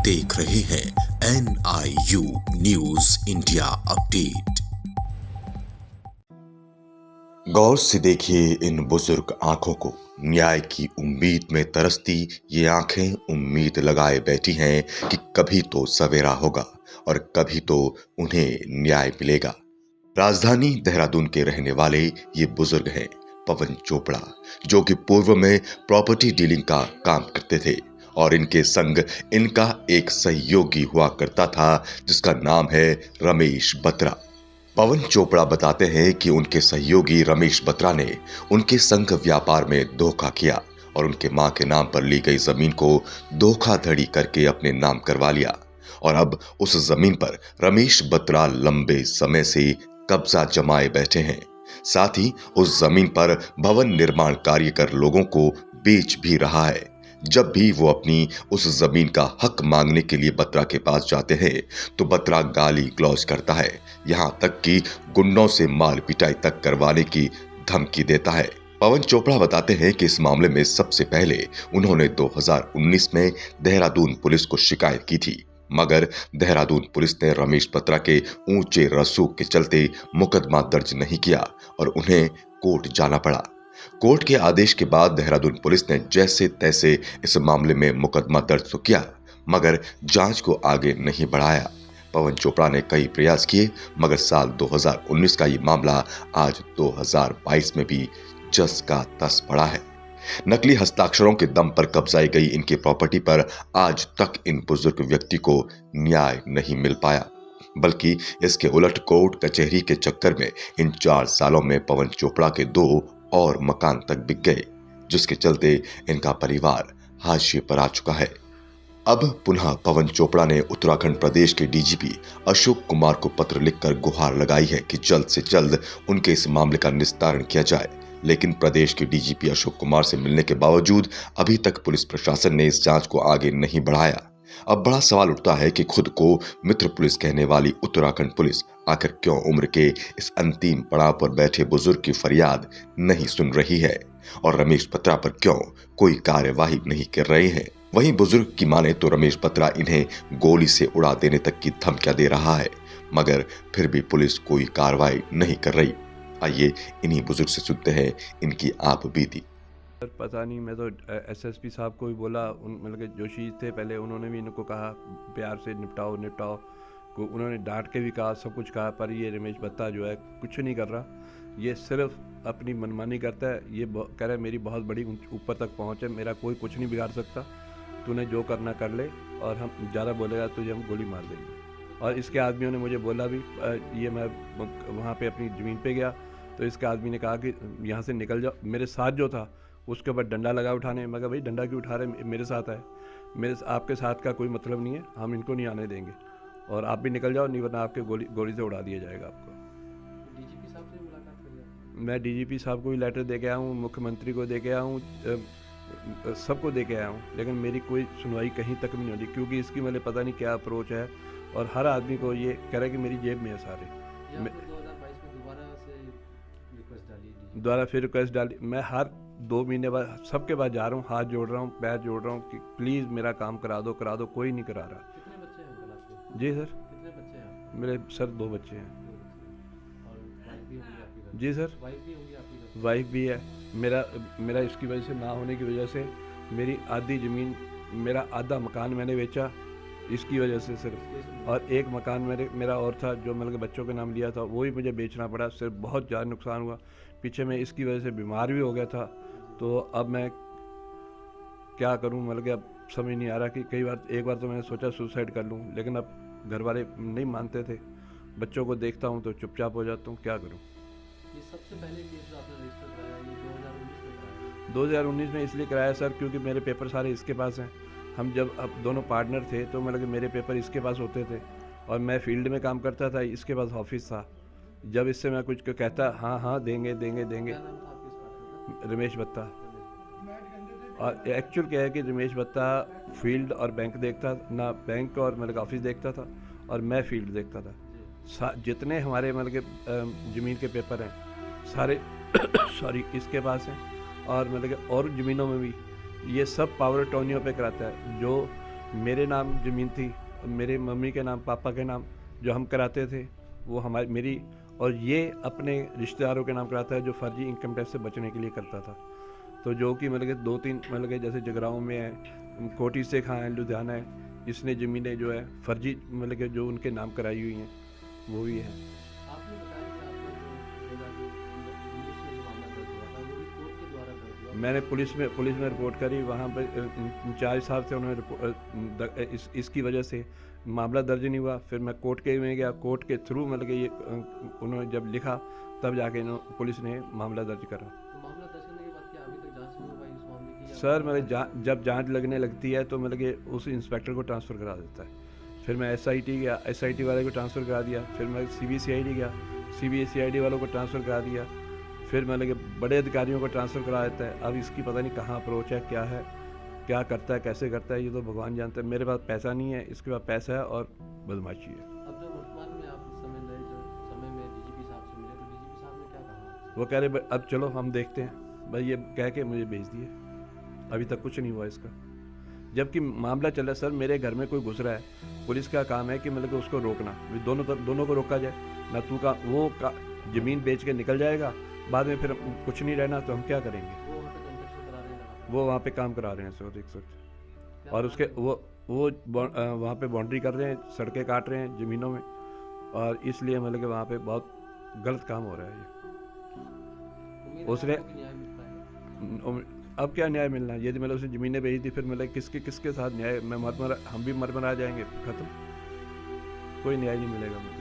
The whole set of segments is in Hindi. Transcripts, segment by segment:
देख रहे हैं NIU न्यूज इंडिया अपडेट। गौर से देखिए इन बुजुर्ग आंखों को। न्याय की उम्मीद में तरसती ये आंखें उम्मीद लगाए बैठी हैं कि कभी तो सवेरा होगा और कभी तो उन्हें न्याय मिलेगा। राजधानी देहरादून के रहने वाले ये बुजुर्ग हैं पवन चोपड़ा, जो कि पूर्व में प्रॉपर्टी डीलिंग का काम करते थे और इनके संग इनका एक सहयोगी हुआ करता था जिसका नाम है रमेश बत्रा। पवन चोपड़ा बताते हैं कि उनके सहयोगी रमेश बत्रा ने उनके संग व्यापार में धोखा किया और उनके मां के नाम पर ली गई जमीन को धोखाधड़ी करके अपने नाम करवा लिया और अब उस जमीन पर रमेश बत्रा लंबे समय से कब्जा जमाए बैठे हैं। साथ ही उस जमीन पर भवन निर्माण कार्य कर लोगों को बेच भी रहा है। जब भी वो अपनी उस जमीन का हक मांगने के लिए बत्रा के पास जाते हैं तो बत्रा गाली गलौज करता है, यहां तक कि गुंडों से मार पिटाई तक करवाने की धमकी देता है। पवन चोपड़ा बताते हैं कि इस मामले में सबसे पहले उन्होंने 2019 में देहरादून पुलिस को शिकायत की थी, मगर देहरादून पुलिस ने रमेश बत्रा के ऊंचे रसूख के चलते मुकदमा दर्ज नहीं किया और उन्हें कोर्ट जाना पड़ा। कोर्ट के आदेश के बाद देहरादून पुलिस ने जैसे तैसे इस मामले में मुकदमा दर्ज तो किया, मगर जांच को आगे नहीं बढ़ाया। पवन चोपड़ा ने कई प्रयास किए, मगर साल 2019 का ये मामला आज 2022 में भी जस का तस पड़ा है। नकली हस्ताक्षरों के दम पर कब्जाई गई इनकी प्रॉपर्टी पर आज तक इन बुजुर्ग व्यक्ति को न्याय नहीं मिल पाया, बल्कि इसके उलट कोर्ट कचहरी के चक्कर में इन 4 सालों में पवन चोपड़ा के 2 और मकान तक बिक गए, जिसके चलते इनका परिवार हाशिए पर आ चुका है। अब पुनः पवन चोपड़ा ने उत्तराखंड प्रदेश के डीजीपी अशोक कुमार को पत्र लिखकर गुहार लगाई है कि जल्द से जल्द उनके इस मामले का निस्तारण किया जाए, लेकिन प्रदेश के डीजीपी अशोक कुमार से मिलने के बावजूद अभी तक पुलिस प्रशासन ने इस जांच को आगे नहीं बढ़ाया। अब बड़ा सवाल उठता है कि खुद को मित्र पुलिस कहने वाली उत्तराखंड पुलिस आखिर क्यों उम्र के इस अंतिम पड़ाव पर बैठे बुजुर्ग की फरियाद नहीं सुन रही है और रमेश बत्रा पर क्यों कोई कार्यवाही नहीं कर रहे हैं। वहीं बुजुर्ग की माने तो रमेश बत्रा इन्हें गोली से उड़ा देने तक की धमकियां दे रहा है, मगर फिर भी पुलिस कोई कार्रवाई नहीं कर रही। आइए इन्हीं बुजुर्ग से सुनते हैं इनकी आप बीती। पता नहीं, मैं तो एसएसपी साहब को भी बोला, मतलब कि जोशी थे पहले, उन्होंने भी इनको कहा प्यार से निपटाओ निपटाओ को, उन्होंने डांट के भी कहा, सब कुछ कहा, पर ये रमेश बत्ता जो है कुछ नहीं कर रहा। ये सिर्फ अपनी मनमानी करता है। ये कह रहा है मेरी बहुत बड़ी ऊपर तक पहुँच है, मेरा कोई कुछ नहीं बिगाड़ सकता, तूने जो करना कर ले और हम ज़्यादा बोलेगा तुझे हम गोली मार देंगे। और इसके आदमियों ने मुझे बोला भी, ये मैं वहाँ पर अपनी ज़मीन पर गया तो इसके आदमी ने कहा कि यहाँ से निकल जाओ। मेरे साथ जो था उसके ऊपर डंडा लगा उठाने। मैं कहा भाई डंडा क्यों उठा रहे, मेरे साथ है, आपके साथ का कोई मतलब नहीं है, हम इनको नहीं आने देंगे और आप भी निकल जाओ, नहीं वरना आपके गोली से उड़ा दिया जाएगा आपको। डीजीपी साहब से मुलाकात करिए। मैं डीजीपी साहब को भी लेटर दे के आया हूँ, मुख्यमंत्री को दे के आया हूँ, सबको दे के आया हूँ, लेकिन मेरी कोई सुनवाई कहीं तक भी नहीं होती, क्योंकि इसकी मुझे पता नहीं क्या अप्रोच है और हर आदमी को ये कह रहा है कि मेरी जेब में है सारे। 2022 में दोबारा फिर रिक्वेस्ट डाली। मैं हर 2 महीने बाद सबके पास जा रहा हूँ, हाथ जोड़ रहा हूँ, पैर जोड़ रहा हूँ कि प्लीज़ मेरा काम करा दो, कोई नहीं करा रहा। कितने बच्चे हैं अंकल आपके? जी सर। कितने बच्चे हैं? मेरे सर 2 बच्चे हैं। और वाइफ भी होंगी आपकी घर? जी सर, वाइफ भी होंगी आपकी घर? वाइफ भी है। मेरा इसकी वजह से ना होने की वजह से मेरी आधी ज़मीन, मेरा आधा मकान मैंने बेचा इसकी वजह से सिर्फ, और एक मकान मेरा और था जो मतलब बच्चों के नाम लिया था, वो भी मुझे बेचना पड़ा। सिर्फ बहुत ज़्यादा नुकसान हुआ। पीछे मैं इसकी वजह से बीमार भी हो गया था, तो अब मैं क्या करूं, मतलब कि अब समझ नहीं आ रहा कि एक बार तो मैंने सोचा सुसाइड कर लूं, लेकिन अब घर वाले नहीं मानते थे। बच्चों को देखता हूं तो चुपचाप हो जाता हूं, क्या करूं। ये सबसे पहले केस जो आपने रजिस्टर कराया ये 2019 में कराया? 2019 में इसलिए कराया सर क्योंकि मेरे पेपर सारे इसके पास हैं। हम जब अब दोनों पार्टनर थे तो मतलब कि मेरे पेपर इसके पास होते थे और मैं फील्ड में काम करता था, इसके पास ऑफिस था। जब इससे मैं कुछ कहता हाँ हाँ देंगे देंगे देंगे। क्या नाम था आपके इस पार्टनर का? रमेश बत्ता। और एक्चुअल क्या है कि रमेश बत्ता फील्ड और बैंक देखता ना, बैंक और मतलब ऑफिस देखता था और मैं फील्ड देखता था। जितने हमारे मतलब के ज़मीन के पेपर हैं सारे सॉरी इसके पास हैं, और मतलब कि और ज़मीनों में भी ये सब पावर अटॉर्नियों पे कराता है। जो मेरे नाम ज़मीन थी, मेरे मम्मी के नाम, पापा के नाम जो हम कराते थे, वो हमारी मेरी, और ये अपने रिश्तेदारों के नाम कराता है जो फर्जी इनकम टैक्स से बचने के लिए करता था। तो जो कि मतलब कि 2-3 मतलब कि जैसे जगराओं में है, कोटी से खां है, लुधियाना है, इसने ज़मीनें जो है फर्जी मतलब कि जो उनके नाम कराई हुई हैं वो भी हैं। आपने बताया कि आपका जो 2019 में जो मामला दर्ज हुआ था वो भी कोर्ट के द्वारा दर्ज हुआ। मैंने पुलिस में रिपोर्ट करी, वहाँ पे इंचार्ज साहब से उन्होंने इसकी वजह से मामला दर्ज नहीं हुआ। फिर मैं कोर्ट के में गया, कोर्ट के थ्रू मतलब कि ये उन्होंने जब लिखा तब जाके पुलिस ने मामला दर्ज करा। तो मामला दर्ज करने के बाद क्या अभी तक जांच नहीं हो पाई इस मामले की? सर मतलब जब जांच लगने लगती है तो मतलब कि उस इंस्पेक्टर को ट्रांसफ़र करा देता है। फिर मैं SIT गया, SIT वाले को ट्रांसफ़र करा दिया। फिर मैं CBCID गया, CBCID वालों को ट्रांसफ़र करा दिया। फिर मतलब कि बड़े अधिकारियों को ट्रांसफ़र करा देता है। अब इसकी पता नहीं कहाँ अप्रोच है, क्या करता है, कैसे करता है, ये तो भगवान जानता है। मेरे पास पैसा नहीं है, इसके पास पैसा है और बदमाशी है। अब जो वर्तमान में आप इस समय नए जो समय में DGP साहब से मिले, तो DGP साहब ने क्या कहा? वो कह रहे अब चलो हम देखते हैं, भाई ये कह के मुझे भेज दिए। अभी तक कुछ नहीं हुआ इसका, जबकि मामला चल रहा है। सर मेरे घर में कोई घुस रहा है, पुलिस का काम है कि मतलब कि उसको रोकना, दोनों को रोका जाए ना। तू का वो ज़मीन बेच के निकल जाएगा, बाद में फिर कुछ नहीं रहना तो हम क्या करेंगे। वो वहाँ पे कंस्ट्रक्शन करा रहे हैं लगातार। वो वहाँ पे काम करा रहे हैं सर, देख सकते। क्या और नाम उसके है? वहाँ पे बाउंड्री कर रहे हैं, सड़कें काट रहे हैं ज़मीनों में, और इसलिए मतलब कि वहाँ पे बहुत गलत काम हो रहा है ये। उम्मीद है उसने आपको कि न्याय मिल पाएगा। अब क्या न्याय मिलना है, यदि मतलब उसने ज़मीनें बेच दी, फिर मतलब किसके साथ न्याय, हम भी मर जाएंगे, खत्म, कोई न्याय नहीं मिलेगा मतलब।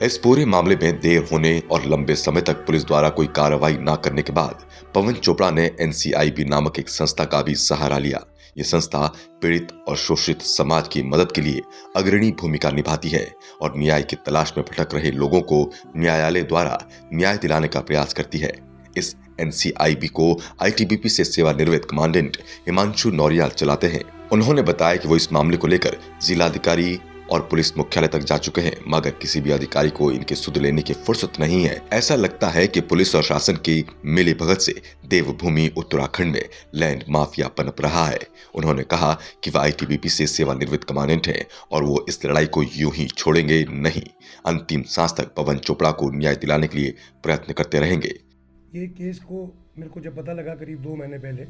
इस पूरे मामले में देर होने और लंबे समय तक पुलिस द्वारा कोई कार्रवाई न करने के बाद पवन चोपड़ा ने NCIB नामक एक संस्था का भी सहारा लिया। ये संस्था पीड़ित और शोषित समाज की मदद के लिए अग्रणी भूमिका निभाती है और न्याय की तलाश में भटक रहे लोगों को न्यायालय द्वारा न्याय दिलाने का प्रयास करती है। इस NCIB को ITBP से सेवानिवृत्त कमांडेंट हिमांशु नौरियाल चलाते हैं। उन्होंने बताया कि वो इस मामले को लेकर जिलाधिकारी और पुलिस मुख्यालय तक जा चुके हैं, मगर किसी भी अधिकारी को इनके सुध लेने की फुर्सत नहीं है। ऐसा लगता है कि पुलिस और शासन की मिलीभगत से देवभूमि उत्तराखंड में लैंड माफिया पनप रहा है। उन्होंने कहा कि वह ITBP से सेवानिवृत्त कमांडेंट हैं और वो इस लड़ाई को यूं ही छोड़ेंगे नहीं। अंतिम सांस तक पवन चोपड़ा को न्याय दिलाने के लिए प्रयत्न करते रहेंगे। ये केस को मेरे को जब पता लगा करीब 2 महीने पहले,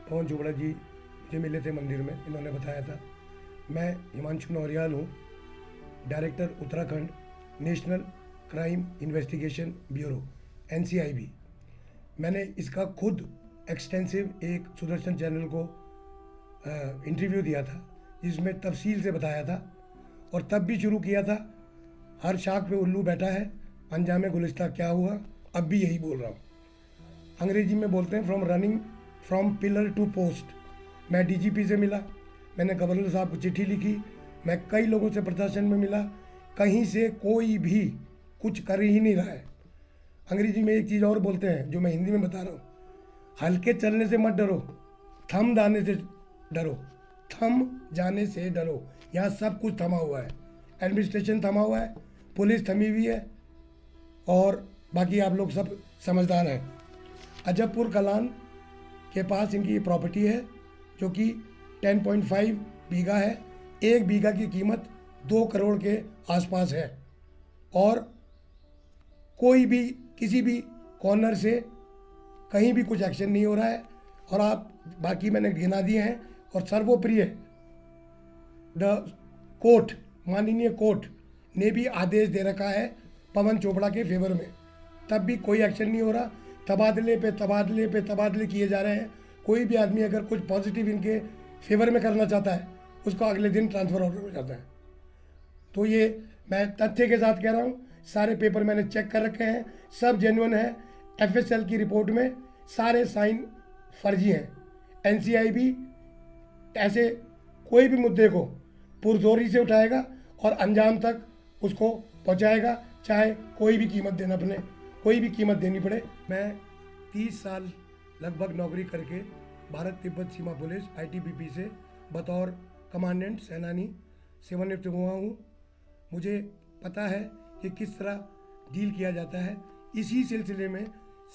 पवन चोपड़ा जी मुझे मिले थे मंदिर में, इन्होंने बताया था। मैं हिमांशु नौरियाल हूँ, director Uttarakhand national crime investigation bureau NCIB। मैंने इसका खुद एक्सटेंसिव एक सुदर्शन चैनल को इंटरव्यू दिया था, जिसमें तफसील से बताया था, और तब भी शुरू किया था, हर शाख पे उल्लू बैठा है, अंजाम गुलिस्ता क्या हुआ। अब भी यही बोल रहा हूँ। अंग्रेजी में बोलते हैं फ्रॉम पिलर टू पोस्ट। मैं DGP से मिला, मैंने गवर्नर साहब को चिट्ठी लिखी, मैं कई लोगों से प्रशासन में मिला, कहीं से कोई भी कुछ कर ही नहीं रहा है। अंग्रेजी में एक चीज़ और बोलते हैं जो मैं हिंदी में बता रहा हूँ, हल्के चलने से मत डरो, थम जाने से डरो, थम जाने से डरो। यहाँ सब कुछ थमा हुआ है, एडमिनिस्ट्रेशन थमा हुआ है, पुलिस थमी हुई है, और बाकी आप लोग सब समझदार हैं। अजबपुर कलान के पास इनकी प्रॉपर्टी है जो कि 10.5 बीघा है। 1 बीघा की कीमत 2 करोड़ के आसपास है, और कोई भी किसी भी कॉर्नर से कहीं भी कुछ एक्शन नहीं हो रहा है। और आप बाकी मैंने गिना दिए हैं, और सर्वोप्रिय द कोर्ट, माननीय कोर्ट ने भी आदेश दे रखा है पवन चोपड़ा के फेवर में, तब भी कोई एक्शन नहीं हो रहा। तबादले पे तबादले किए जा रहे हैं। कोई भी आदमी अगर कुछ पॉजिटिव इनके फेवर में करना चाहता है, उसको अगले दिन ट्रांसफ़र ऑर्डर हो जाता है। तो ये मैं तथ्य के साथ कह रहा हूँ, सारे पेपर मैंने चेक कर रखे हैं, सब जेन्युइन है। FSL की रिपोर्ट में सारे साइन फर्जी हैं। NCIB ऐसे कोई भी मुद्दे को पुरजोरी से उठाएगा और अंजाम तक उसको पहुँचाएगा, चाहे कोई भी कीमत देनी पड़े। मैं 30 साल लगभग नौकरी करके भारत तिब्बत सीमा पुलिस ITBP से बतौर कमांडेंट सेनानी सेवानिवृत्त हुआ हूँ। मुझे पता है कि किस तरह डील किया जाता है। इसी सिलसिले में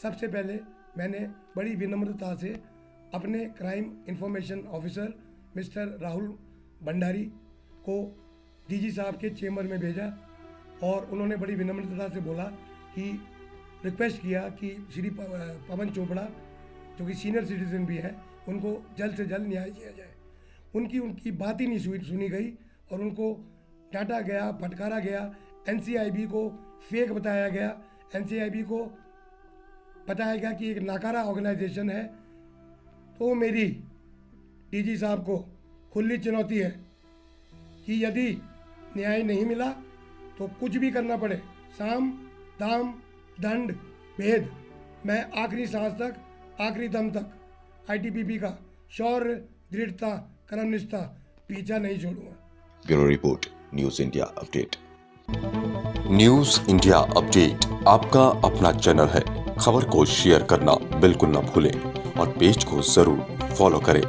सबसे पहले मैंने बड़ी विनम्रता से अपने crime information officer mister Rahul Bhandari को डीजी साहब के चेम्बर में भेजा और उन्होंने बड़ी विनम्रता से बोला कि रिक्वेस्ट किया कि श्री पवन चोपड़ा जो कि सीनियर सिटीजन भी है उनको जल्द से जल्द न्याय किया जाए। उनकी बात ही नहीं सुनी गई और उनको डांटा गया, फटकारा गया। एनसीआईबी को फेक बताया गया, एनसीआईबी को बताया गया कि एक नाकारा ऑर्गेनाइजेशन है। तो मेरी डीजी साहब को खुली चुनौती है कि यदि न्याय नहीं मिला तो कुछ भी करना पड़े, साम दाम दंड भेद, मैं आखिरी सांस तक, आखिरी दम तक आईटीबीपी का शौर्य, दृढ़ता, कर्मनिष्ठा पीछा नहीं छोड़ूंगा। Bureau report, news India update. News India update आपका अपना चैनल है। खबर को शेयर करना बिल्कुल न भूलें और पेज को जरूर फॉलो करें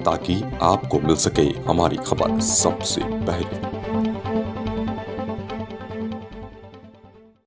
ताकि आपको मिल सके हमारी खबर सबसे पहले।